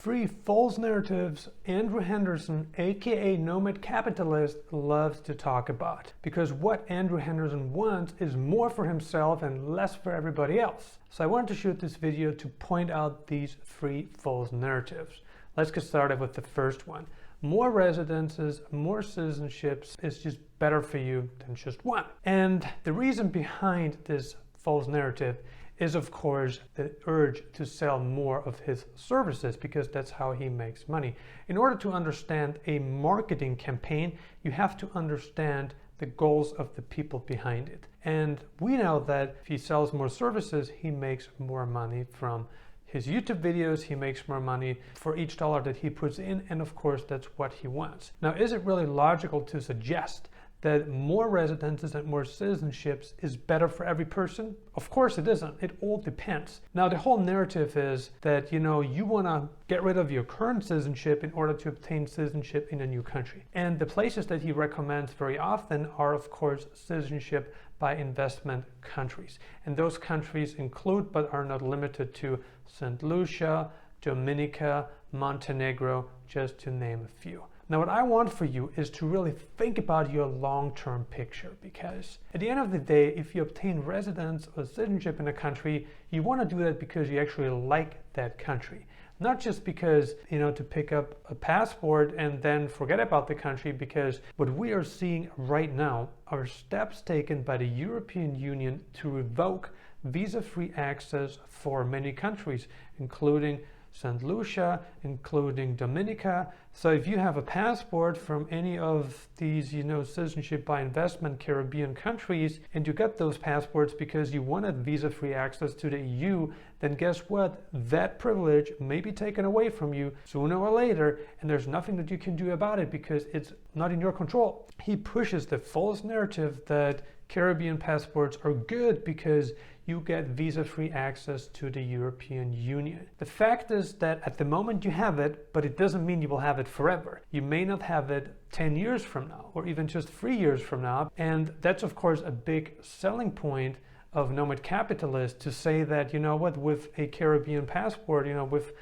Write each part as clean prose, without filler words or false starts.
Three false narratives Andrew Henderson, aka Nomad Capitalist, loves to talk about. Because what Andrew Henderson wants is more for himself and less for everybody else. So I wanted to shoot this video to point out these three false narratives. Let's get started with the first one. More residences, more citizenships is just better for you than just one. And the reason behind this false narrative is, of course, the urge to sell more of his services, because that's how he makes money. In order to understand a marketing campaign, you have to understand the goals of the people behind it. And we know that if he sells more services, he makes more money from his YouTube videos, he makes more money for each dollar that he puts in, and of course, that's what he wants. Now, is it really logical to suggest that more residences and more citizenships is better for every person? Of course it isn't. It all depends. Now, the whole narrative is that, you want to get rid of your current citizenship in order to obtain citizenship in a new country. And the places that he recommends very often are, of course, citizenship by investment countries. And those countries include, but are not limited to, St. Lucia, Dominica, Montenegro, just to name a few. Now, what I want for you is to really think about your long-term picture, because at the end of the day, if you obtain residence or citizenship in a country, you want to do that because you actually like that country. Not just because, to pick up a passport and then forget about the country, because what we are seeing right now are steps taken by the European Union to revoke visa-free access for many countries, including St. Lucia, including Dominica. So if you have a passport from any of these, citizenship by investment Caribbean countries, and you got those passports because you wanted visa-free access to the EU, then guess what? That privilege may be taken away from you sooner or later, and there's nothing that you can do about it because it's not in your control. He pushes the false narrative that Caribbean passports are good because you get visa-free access to the European Union. The fact is that at the moment you have it, but it doesn't mean you will have it forever. You may not have it 10 years from now, or even just 3 years from now. And that's, of course, a big selling point of Nomad Capitalist, to say that, with a Caribbean passport, with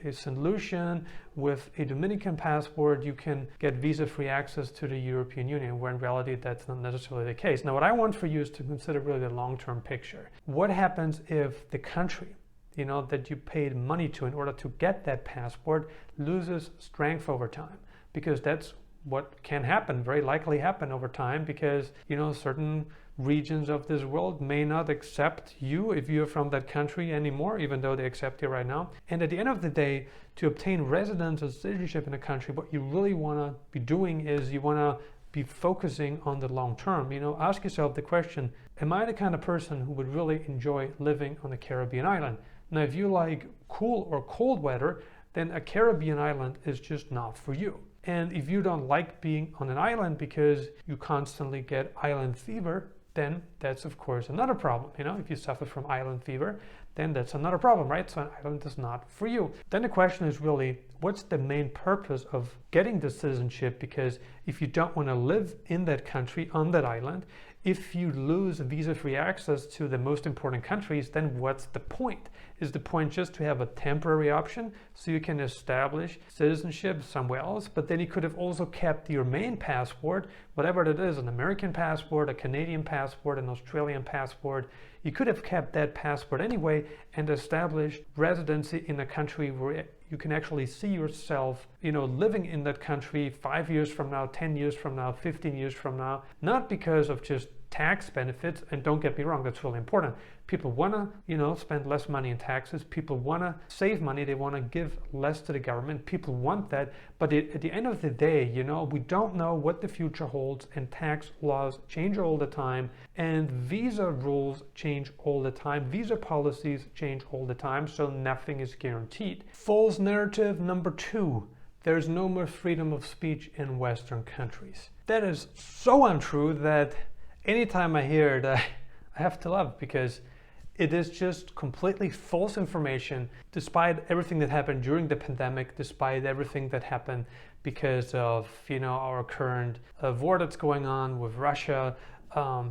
a St. Lucian, with a Dominican passport, you can get visa-free access to the European Union, where in reality that's not necessarily the case. Now, what I want for you is to consider really the long-term picture. What happens if the country, that you paid money to in order to get that passport loses strength over time? Because that's what can happen, very likely happen over time, because, certain regions of this world may not accept you if you're from that country anymore, even though they accept you right now. And at the end of the day, to obtain residence or citizenship in a country, what you really want to be doing is you want to be focusing on the long term. Ask yourself the question, am I the kind of person who would really enjoy living on a Caribbean island? Now, if you like cool or cold weather, then a Caribbean island is just not for you. And if you don't like being on an island because you constantly get island fever, then that's, of course, another problem. If you suffer from island fever, then that's another problem, right? So an island is not for you. Then the question is really, what's the main purpose of getting the citizenship? Because if you don't want to live in that country, on that island, if you lose visa-free access to the most important countries, then what's the point? Is the point just to have a temporary option so you can establish citizenship somewhere else? But then you could have also kept your main passport, whatever it is, an American passport, a Canadian passport, an Australian passport. You could have kept that passport anyway and established residency in a country where you can actually see yourself, living in that country 5 years from now, 10 years from now, 15 years from now, not because of just tax benefits. And don't get me wrong, that's really important. People want to, spend less money in taxes. People want to save money. They want to give less to the government. People want that. But at the end of the day, we don't know what the future holds, and tax laws change all the time, and visa rules change all the time. Visa policies change all the time, so nothing is guaranteed. False narrative number 2. There's no more freedom of speech in Western countries. That is so untrue that anytime I hear it, I have to laugh, because it is just completely false information, despite everything that happened during the pandemic, despite everything that happened because of, our current war that's going on with Russia,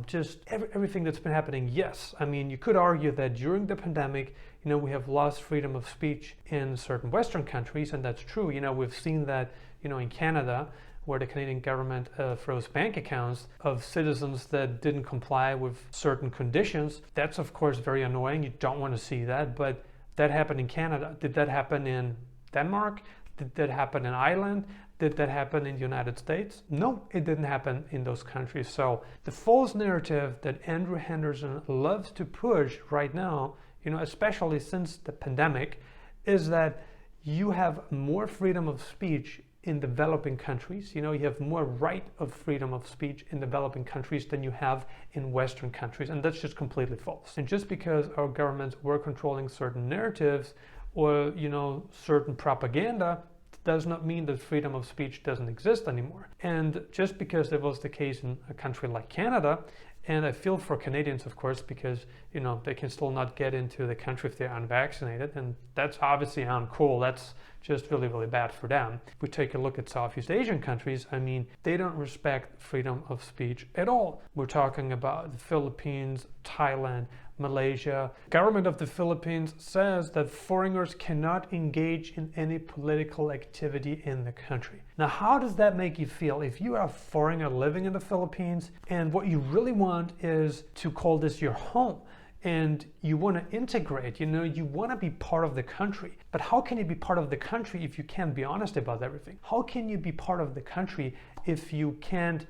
just everything that's been happening. Yes, I mean, you could argue that during the pandemic, we have lost freedom of speech in certain Western countries, and that's true. We've seen that, in Canada, where the Canadian government froze bank accounts of citizens that didn't comply with certain conditions. That's of course very annoying. You don't want to see that, but that happened in Canada. Did that happen in Denmark? Did that happen in Ireland? Did that happen in the United States? No, it didn't happen in those countries. So the false narrative that Andrew Henderson loves to push right now, especially since the pandemic, is that you have more freedom of speech in developing countries. You have more right of freedom of speech in developing countries than you have in Western countries, and that's just completely false. And just because our governments were controlling certain narratives or certain propaganda does not mean that freedom of speech doesn't exist anymore. And just because that was the case in a country like Canada, and I feel for Canadians, of course, because they can still not get into the country if they're unvaccinated, and that's obviously uncool. That's just really, really bad for them. If we take a look at Southeast Asian countries, they don't respect freedom of speech at all. We're talking about the Philippines, Thailand, Malaysia. The government of the Philippines says that foreigners cannot engage in any political activity in the country. Now, how does that make you feel if you are a foreigner living in the Philippines and what you really want is to call this your home? And you want to integrate, you want to be part of the country. But how can you be part of the country if you can't be honest about everything? How can you be part of the country if you can't,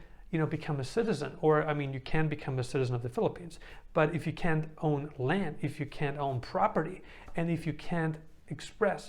become a citizen? Or, you can become a citizen of the Philippines. But if you can't own land, if you can't own property, and if you can't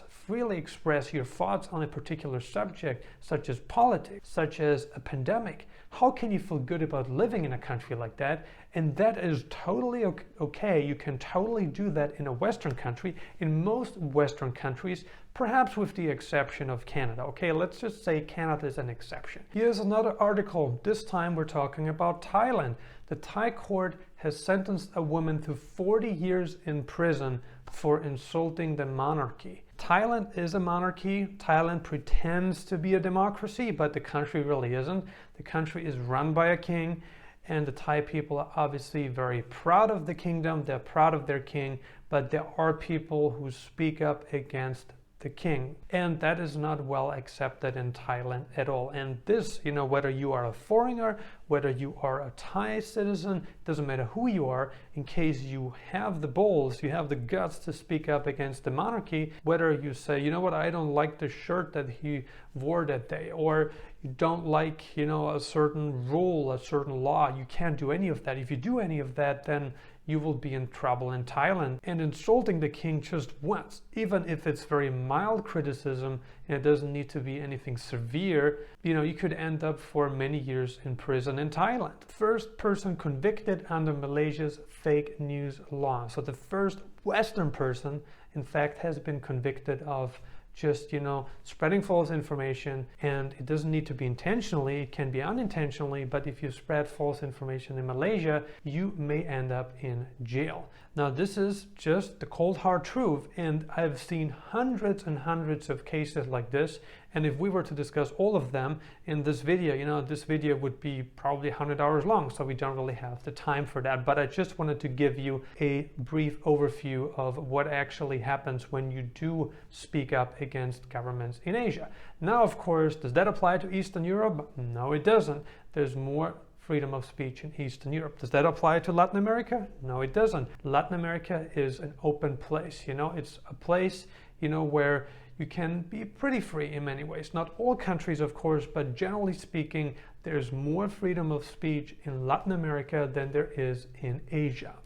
freely express your thoughts on a particular subject, such as politics, such as a pandemic, how can you feel good about living in a country like that? And that is totally okay. You can totally do that in a Western country, in most Western countries, perhaps with the exception of Canada. Okay, let's just say Canada is an exception. Here's another article. This time we're talking about Thailand. The Thai court has sentenced a woman to 40 years in prison for insulting the monarchy. Thailand is a monarchy. Thailand pretends to be a democracy, but the country really isn't. The country is run by a king, and the Thai people are obviously very proud of the kingdom. They're proud of their king, but there are people who speak up against the king, and that is not well accepted in Thailand at all. And this, whether you are a foreigner, whether you are a Thai citizen, doesn't matter who you are, in case you have the balls, you have the guts to speak up against the monarchy, whether you say, I don't like the shirt that he wore that day, or you don't like, a certain rule, a certain law, you can't do any of that. If you do any of that, then you will be in trouble in Thailand. And insulting the king just once, even if it's very mild criticism and it doesn't need to be anything severe, you could end up for many years in prison in Thailand. First person convicted under Malaysia's fake news law. So the first Western person, in fact, has been convicted of just, spreading false information, and it doesn't need to be intentionally, it can be unintentionally, but if you spread false information in Malaysia, you may end up in jail. Now, this is just the cold hard truth, and I've seen hundreds and hundreds of cases like this, and if we were to discuss all of them in this video, this video would be probably 100 hours long, so we don't really have the time for that. But I just wanted to give you a brief overview of what actually happens when you do speak up against governments in Asia. Now, of course, does that apply to Eastern Europe? No, it doesn't. There's more freedom of speech in Eastern Europe. Does that apply to Latin America? No, it doesn't. Latin America is an open place. It's a place, where you can be pretty free in many ways. Not all countries, of course, but generally speaking, there's more freedom of speech in Latin America than there is in Asia.